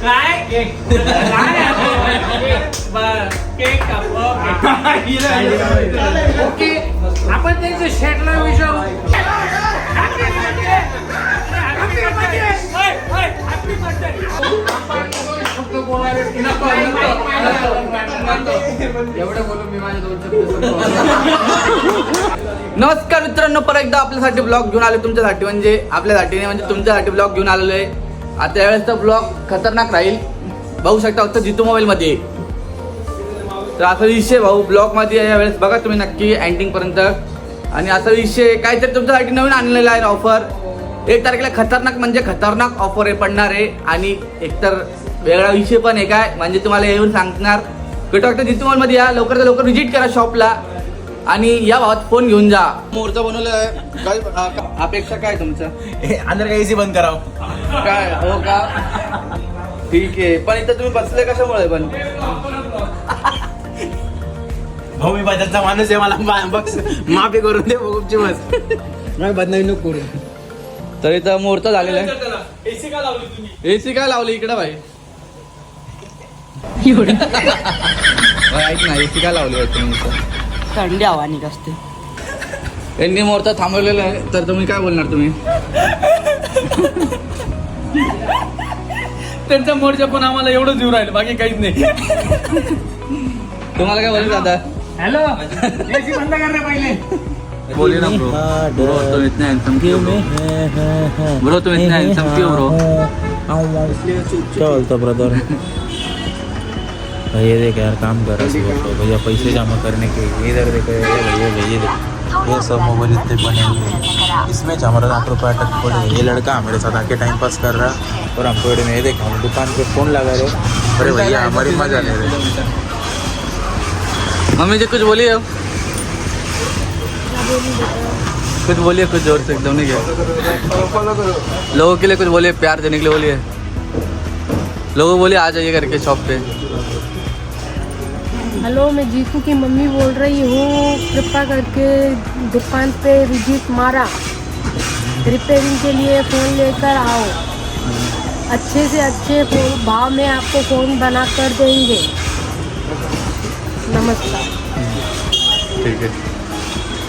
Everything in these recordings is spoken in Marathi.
काय केक ओके आपण त्यांच्या शेटला विचारू नमस्कार मित्रांनो, परत एकदा आपल्यासाठी ब्लॉग घेऊन आलो तुमच्यासाठी, म्हणजे आपल्यासाठी म्हणजे तुमच्यासाठी ब्लॉग घेऊन आलेलो आहे. आता यावेळेसचा ब्लॉग खतरनाक राहील, बघू शकता फक्त जितू मोबाईल मध्ये. तर असा विषय भाऊ ब्लॉग मध्ये यावेळेस बघा तुम्ही नक्की एंडिंग पर्यंत. आणि असा विषय काहीतरी तुमच्यासाठी नवीन आणलेला आहे ऑफर. 1 तारखेला खतरनाक म्हणजे खतरनाक ऑफर आहे पडणार आहे. आणि एकतर वेगळा विषय पण आहे काय म्हणजे तुम्हाला येऊन सांगणार. कुठं जितू मोबाईल मध्ये या, लवकरात लवकर व्हिजिट करा शॉपला आणि या भावात फोन घेऊन जा. मोर्चा बनवलाय काय अपेक्षा काय तुमचं? अंदर का एसी बंद कराव काय हो का? ठीक आहे, पण इथं तुम्ही बसले कशामुळे पण? भाऊ मी बदलचा माणूस आहे, मला माफी करून दे गुपची बस. नाही बदनामी नको करू. तर इथं मोर्चा झालेला आहे. एसी का लावली तुम्ही? एसी काय लावली इकडे भाई? ऐक ना, एसी काय लावली आहे तुम्ही इथं? थंडी हवा निघते. यांनी मोर्चा थांबवलेला आहे, तर तुम्ही काय बोलणार तुम्ही? त्यांचा मोर्चा पण आम्हाला एवढं जीव राहील, बाकी काहीच नाही. तुम्हाला काय बोलायचं दादा? हॅलो, एसी बंद कर रे पहिले. बोलिए ना ब्रो. ब्रो तुम इतने हैंडसम क्यों ब्रो? ब्रो तुम इतने हैंडसम क्यों ब्रो? क्या बोलता ब्रदर? भैया देख यार, काम कर रहा है भैया, पैसे जमा करने के. इधर देखो भैया, भैया ये सब मोबाइल इतने बने हुए हैं, इसमें हमारा 8 रुपये अटक पड़े. ये लड़का हमारे साथ आके टाइम पास कर रहा और हमको में ये देखा, हम दुकान पे फोन लगा रहे. अरे भैया हमारी मजा ले रहे. मम्मी जी कुछ बोलिए, कुछ बोलिए, कुछ जोर से एकदम नहीं गया. लोगों के लिए कुछ बोलिए, प्यार देने के लिए बोलिए. लोगों बोलिए आ जाइए करके शॉप पे. हेलो, मैं जीतू की मम्मी बोल रही हूँ. कृपा करके दुकान पे विजिट मारा, रिपेयरिंग के लिए फ़ोन लेकर आओ. अच्छे से अच्छे भाव में आपको फ़ोन बना कर देंगे. नमस्कार. ठीक है,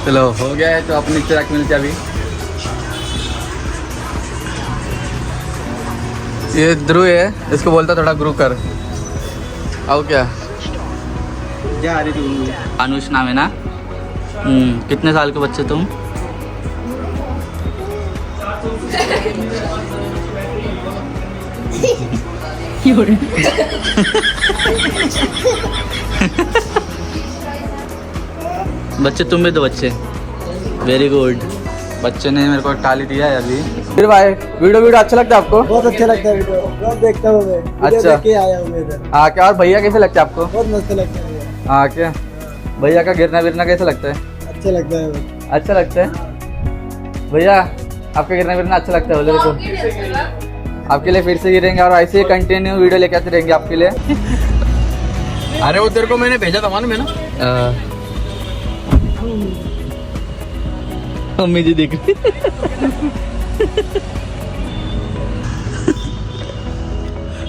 चलो हो गया है तो अपनी चिराग मिलते अभी. ये ध्रुव है, इसको बोलता थोड़ा ग्रू कर. आओ क्या? अनुष नाम है ना? कितने साल के बच्चे तुम? बच्चे तुम भी तो बच्चे. Very good. बच्चे ने मेरे को टाली दिया है अभी. फिर भाई वीडियो अच्छा लगता है आपको? बहुत अच्छा लगता है वीडियो, बहुत देखता हूँ मैं. अच्छा. देख के आया हूँ मैं इधर. हाँ क्या? और भैया कैसे लगते हैं आपको? बहुत मस्त लगता है. हाँ क्या? भैया का गिरना विरना कैसा लगता है? अच्छा लगता है. अच्छा लगता है. भैया आपका गिरना विरना अच्छा लगता है बोले तो आपके लिए फिर से गिरेंगे और ऐसे ही कंटिन्यू वीडियो लेके आते रहेंगे आपके लिए. अरे वो तेरे को मैंने भेजा था मालूम है ना. मम्मी जी देख रही.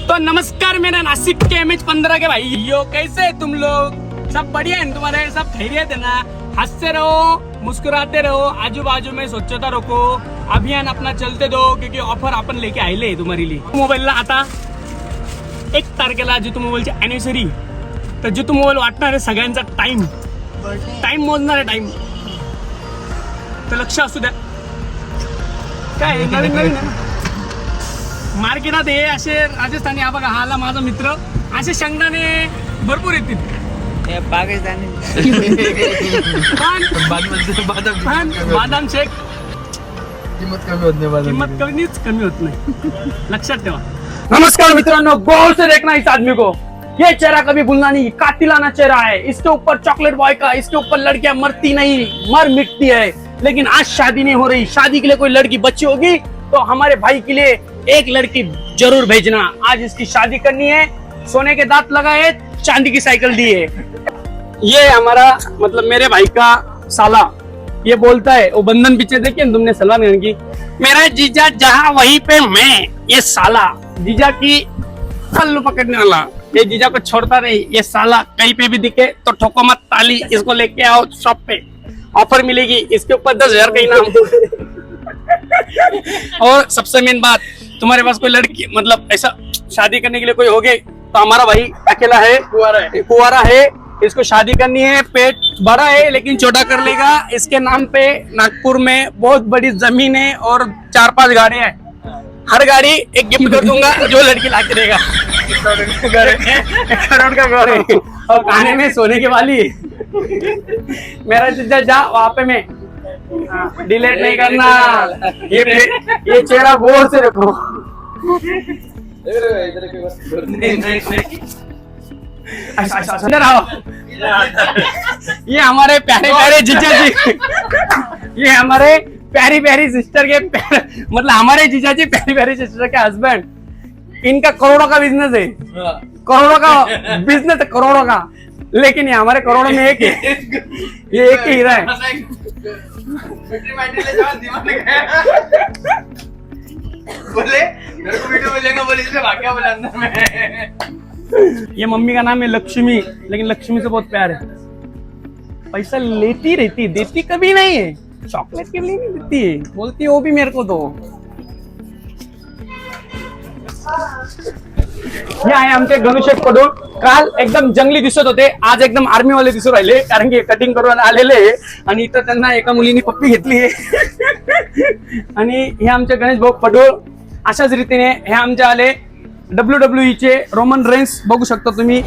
तो नमस्कार मेरा नासिक के MH15 के भाई, यो कैसे है तुम लोग? सब बढ़िया है तुम्हारे? सब खैरियत है ना? हंसते रहो, मुस्कुराते रहो, आजू बाजू में स्वच्छता रखो, अभियान अपना चलते दो, क्योंकि ऑफर आपण लेके आले तुम्हारी लिए. मोबाईलला आता 1 तारखेला जितू मोबाईलची अॅनिव्हर्सरी. तर जितू मोबाईल वाटणार आहे सगळ्यांचा टाइम मोजणार आहे टाइम. तर लक्ष असू द्या. काय नवीन नवीन मार्केटात हे असे राजस्थानी, हा बघा, हाला माझा मित्र, असे शेंगदाणे भरपूर येतील. बादाम शेक किंमत कमी होत नाही. कमी होत नाही. लक्षात ठेवा. नमस्कार मित्रांनो, गौर से देखना इस आदमी को. ये चेहरा कभी भूलना नहीं, कातिलाना चेहरा है. इसके ऊपर चॉकलेट बॉय का, इसके ऊपर लड़कियां मरती नहीं, मर मिटती है. लेकिन आज शादी नहीं हो रही. शादी के लिए कोई लड़की बच्ची होगी तो हमारे भाई के लिए एक लड़की जरूर भेजना. आज इसकी शादी करनी है. सोने के दांत लगाए, चांदी की साइकिल दी है. ये हमारा मतलब मेरे भाई का साला ये बोलता है, वो बंधन पीछे देखिए तुमने सलमान खान की, मेरा जीजा जहां वहीं पे मैं. ये साला जीजा की कल्लू पकड़ने वाला, ये जीजा को छोड़ता नहीं, ये साला कहीं पे भी दिखे तो ठोको मत ताली, इसको लेके आओ शॉप पे, ऑफर मिलेगी, इसके ऊपर 10,000 का इनाम। और सबसे मेन बात, तुम्हारे पास कोई लड़की मतलब ऐसा शादी करने के लिए कोई हो गए तो हमारा भाई अकेला है, कुंवारा है, इसको शादी करनी है, पेट बड़ा है लेकिन छोटा कर लेगा, इसके नाम पे नागपुर में बहुत बड़ी जमीन है और 4-5 गाड़ियां हैं, हर गाड़ी एक गिफ्ट कर दूंगा जो लड़की ला के देगा। 1 करोड़ का घर है और खाने में सोने की वाली है। मेरा जीजा जा वहां पे मैं डिलीट नहीं करना, ये चेहरा गौर से रखो। इधर आओ, ये हमारे प्यारे प्यारे जीजा जी, ये हमारे प्यारी प्यारी सिस्टर के मतलब हमारे जीजा जी प्यारी प्यारी सिस्टर के हस्बैंड, इनका करोड़ों का बिजनेस है, करोड़ों का बिजनेस है, करोड़ों का, लेकिन ये हमारे करोड़ों में एक है, ये एक ही हीरा है। बोले मेरे को वीडियो मिलेगा, बोले इसलिए भाग गया, बोले अंदर में। ये मम्मी का नाम है लक्ष्मी, लेकिन लक्ष्मी से बहुत प्यार है, पैसा लेती रहती, देती कभी नहीं है, चॉकलेट के लिए नहीं देती है, बोलती है वो भी मेरे को दो। हे आहे आमचे गणेश पडूळ, काल एकदम जंगली दिसत होते, आज एकदम आर्मी वाले दिसू राहिले, कारण की कटिंग करून आलेले आहे आणि इथं त्यांना एका मुलीने पप्पी घेतली आहे। आणि हे आमचे गणेश भाऊ पडूळ, अशाच रीतीने हे आमचे आले WWE चे रोमन रेन्स, बघू शकता तुम्ही,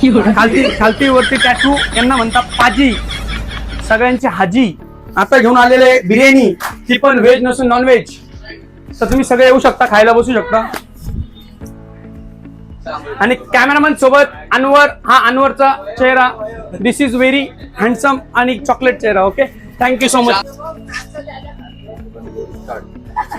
खालती वरती टॅटू, यांना म्हणतात पाजी, सगळ्यांचे हाजी। आता घेऊन आलेले बिर्याणी, ती पण व्हेज नसून नॉन व्हेज, तर तुम्ही सगळे येऊ शकता, खायला बसू शकता। आणि कॅमेरामॅन सोबत अनवर, हा अनवरचा चेहरा, दिस इज व्हेरी हँडसम आणि चॉकलेट चेहरा। Okay, thank you so much.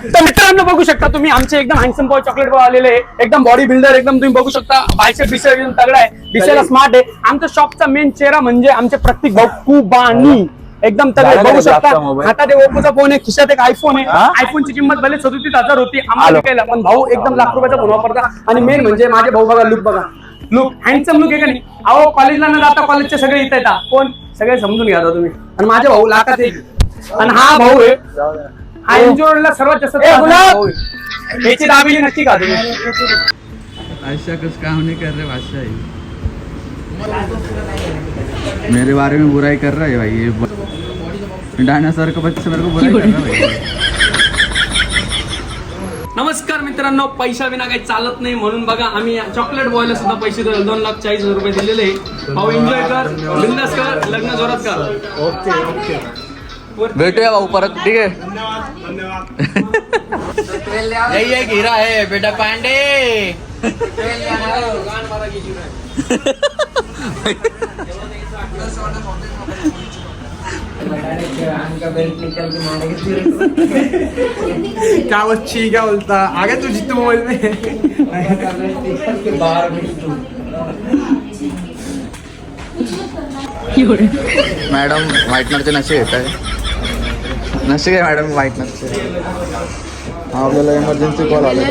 तर मित्रांनो बघू शकता तुम्ही, आमचे एकदम हँडसम बॉय चॉकलेट बॉय आलेले आहे, एकदम बॉडी बिल्डर, एकदम तुम्ही बघू शकता, बायसेप बिसेप एकदम तगडा आहे, दिसायला स्मार्ट आहे। आमच्या शॉपचा मेन चेहरा म्हणजे आमचे प्रत्येक भाऊ कुबानी, एकदम तगडे, बघू शकता, हातात एक ओप्पोचा फोन आहे, खिशात एक आयफोन आहे, आयफोनची किंमत भले 37,000 होती आम्हाला विकायला, पण भाऊ एकदम लाख रुपयाचा फोन वापरता। आणि मेन म्हणजे माझे भाऊ बघा, लुक बघा, लुक हँडसम लुक आहे का नाही? अहो कॉलेजला न जाता कॉलेजचे सगळे इथे येतात, कोण सगळे समजून घ्या तुम्ही, आणि माझे भाऊ लाखात एक, आणि हा भाऊ आहे, हा एन्जॉयला सर्वात जास्त याची दाबेली नक्की खा तुम्ही। ऐसा कुछ काम नहीं कर रहे बादशाह, मेरे बारे में बुराई कर रहा है भाई, ये डायनासोर का बच्चा मेरे को बुराई कर रहा है भाई। नमस्कार मित्रांनो, पैसा विना काही चालत नाही, म्हणून बघा आम्ही चॉकलेट बॉयला सुद्धा पैसे 2,40,000 रुपये दिलेले। भाऊ एन्जॉय कर, बिंदास कर, लग्न जोरात कर। ओके ओके, भेटूया भाऊ परत, ठीक आहे। यही एक हीरा है बेटा पांडे। क्या बच्ची, क्या बोलता, आगे तू जीतू मोबाइल में। मॅडम व्हाईटनरचे नशे घेत आहे, नशे काय मॅडम व्हाईटनरचे? हा आपल्याला इमर्जन्सी कॉल आला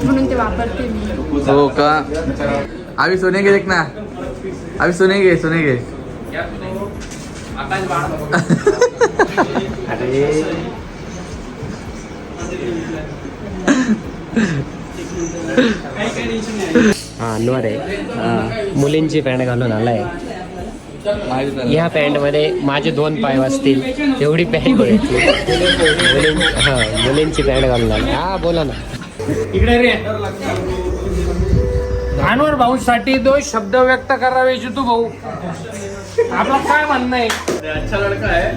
म्हणून ते वापरते मी। हो का? अभी सुनेंगे, देखना अभी सुनेंगे, सुनेंगे। हा अनवर आहे, मुलींची पॅन्ट घालून आलाय, या पॅन्ट मध्ये माझे 2 पाय वाजतील एवढी पॅन्ट घ्यायची, हा मुलींची पॅन्ट घालून आलाय। हा बोला ना, इकडे रे, अनवर भाऊ साठी 2 शब्द व्यक्त करावे जितू भाऊ, आपला काय म्हणणं आहे? अच्छा लड़का है,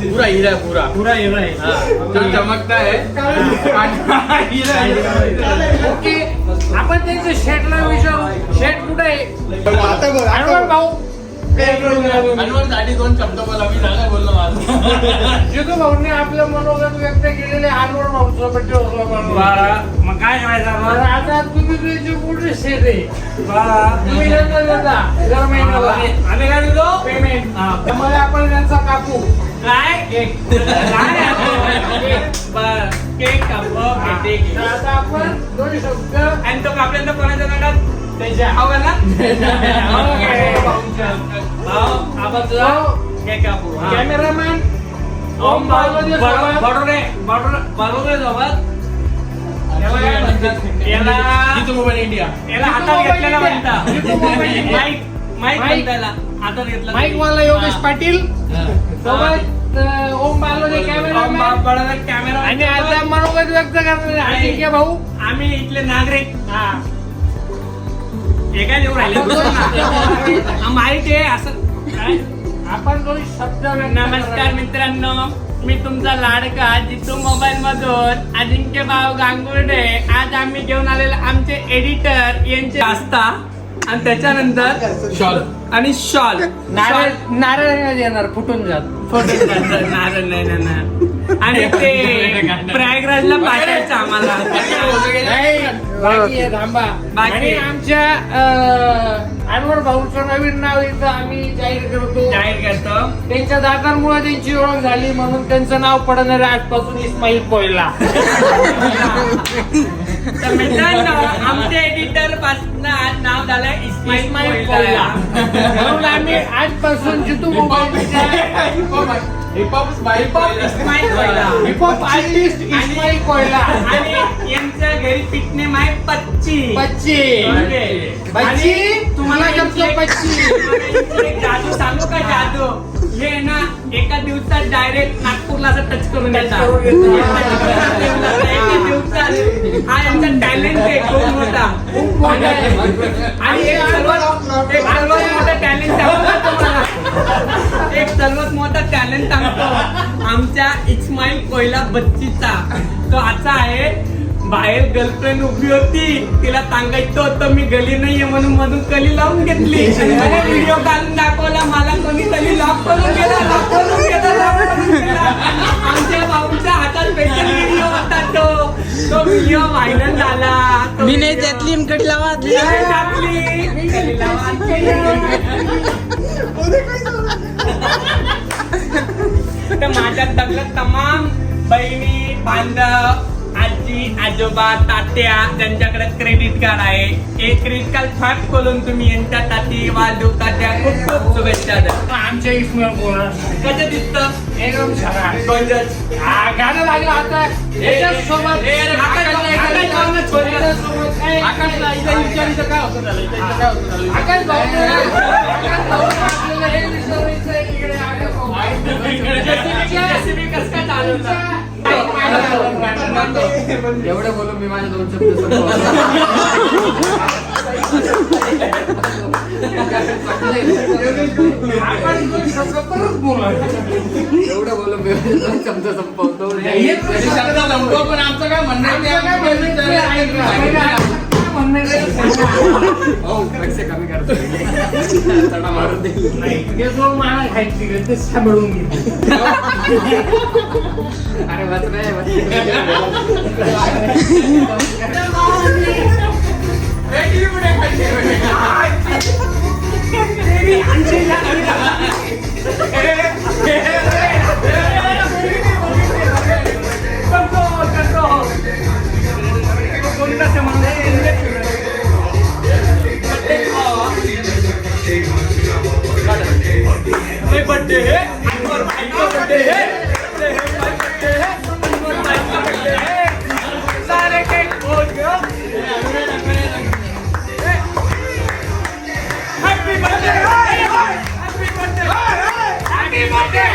पूरा हीरा है, पूरा पुरा हीरा आहे, जो चमकता है। ओके, आपण त्यांच्या शेटला विचारू, शेट कुठे आहे? अनवर भाऊ, अनवर साठी 2 शब्द बोला, मी झालं बोललो माझं। जितू भाऊने आपलं मनोगत व्यक्त केलेले अनवर भाऊचं बड्डे होता, मग काय करायचं? आता तुम्ही तुझी पुढे शेट आहे बाळा, तुम्ही नंतर देता दर महिन्याला, आम्ही काय देतो पेमेंट, त्यामुळे आपण त्यांचा कापू काय केक केक कापू आता आपण दोन शब्द आणि तो कापल्यानंतर कोणाच्या तोंडात त्याच्या हो का ना आपण तुझा केक कापू कॅमेरामॅन ओम बरोबर सोबत याला मोबाईल इंडिया याला हातात घेतलेला म्हणता माईक माईक हातात घेतला माईक वाला योगेश पाटील सोबत ओम बालोदे कॅमेरा आणि आता मनोगत व्यक्त करणारे अजिंक्य भाऊ आम्ही इथले नागरिक हे काय देऊ राहिले माहिती आहे असं आपण दोन शब्द. नमस्कार मित्रांनो, मी तुमचा लाडका जितू मोबाईल मधून अजिंक्य भाऊ गांगुर्डे. आज आम्ही घेऊन आलेले आमचे एडिटर यांचे आस्था आणि त्याच्यानंतर शॉल आणि शॉल नारळ येणार फुटून जात नारळ नाही ना आणि ते प्रयागराजला पाठवायचं आम्हाला बाकी आमच्या अनवर भाऊचं नवीन नाव इथं आम्ही जाहीर करतो त्यांच्या दादांमुळे त्यांची ओळख झाली म्हणून त्यांचं नाव पडणार आहे आजपासून इस्माईल कोयला. तर मित्रांनो आमच्या एडिटर पासून आज नाव झालंय इस्माईल कोयला म्हणून आम्ही आजपासून जितू हिपहॉप आर्टिस्ट इस्माईल कोयला आणि यांच्या घरी पिकनेम आहे पच्ची पच्ची तुम्हाला जादू सांगू का जादू हे ना एका दिवसात डायरेक्ट नागपूरला असं टच करून येतात एका दिवसात. हा यांचा टॅलेंट आहे खूप मोठा आणि एक सर्वात मोठा टॅलेंट एक सर्वात मोठा टॅलेंट सांगतो आमच्या इस्माईल कोयला बच्चीचा. तो असा आहे, बाहेर गर्लफ्रेंड उभी होती, तिला सांगायचं होतं मी गली नाहीये म्हणून मधून कली लावून घेतली. व्हिडिओ काढून दाखवला, मला कोणीतरी लॉक करून गेला. आमच्या भाऊच्या हातात स्पेशल व्हिडिओ होता तो व्हिडिओ व्हायरल झाला. मी नाही त्यातली कडी लावा तर माझ्या सगळं तमाम बहिणी बांधव आजी आजोबा तात्या ज्यांच्याकडे क्रेडिट कार्ड आहे एक क्रेडिट कार्ड फॅप खोलून तुम्ही यांच्या ताती वाजू तात्या खूप खूप शुभेच्छा द्या. आमच्या इस्माईल कोयला कसं दिसतं एकदम छान गाणं लागलं आता याच्यासोबत एवढं बोलून मी माझे 2 शब्द एवढं बोलून मी 2 शब्द संपवतो. पण आमचं काय म्हणणं कमी करतो मारून दे मला खायची मिळून घे. अरे वाच नाही बर्थडे है सारे केक बोल happy birthday happy birthday happy birthday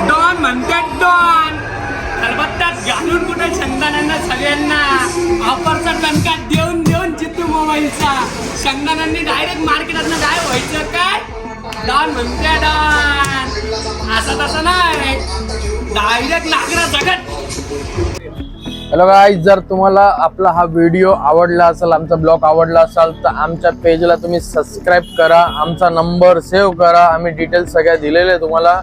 डॉन म्हणतात डॉन खलबत्त्यात घालून कुठे शेंगदाण्यांना सगळ्यांना ऑफरचा टणका देऊन देऊन जितू मोबाईलचा शेंगदाण्यांनी डायरेक्ट मार्केटातनं गायब व्हायचं काय डॉन म्हणते डॉन असं तसं नाही डायरेक्ट लागला जगत. हॅलो गाईज, जर तुम्हाला आपला हा व्हिडिओ आवडला असेल, आमचा ब्लॉग आवडला असेल तर आमच्या पेजला तुम्ही सबस्क्राईब करा, आमचा नंबर सेव्ह करा, आम्ही डिटेल्स सगळ्या दिलेले तुम्हाला.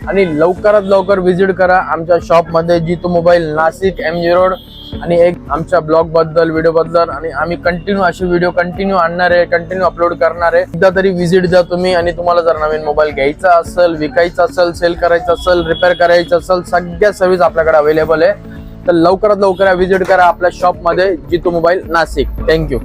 आणि लवकरात लवकर व्हिजिट करा आमच्या शॉपमध्ये जितू मोबाईल नाशिक MG रोड. आणि एक आमच्या ब्लॉग बद्दल व्हिडिओ बद्दल आणि आम्ही कंटिन्यू असे व्हिडिओ कंटिन्यू आणणार आहे, कंटिन्यू अपलोड करणार आहे. एकदा तरी व्हिजिट द्या तुम्ही. आणि तुम्हाला जर नवीन मोबाईल घ्यायचा असेल, विकायचा असेल, सेल करायचा असेल, रिपेअर करायचं असेल, सगळ्या सर्व्हिस आपल्याकडे अवेलेबल आहे. तर लवकरात लवकर व्हिजिट करा आपल्या शॉपमध्ये जितू मोबाईल नाशिक. थँक्यू.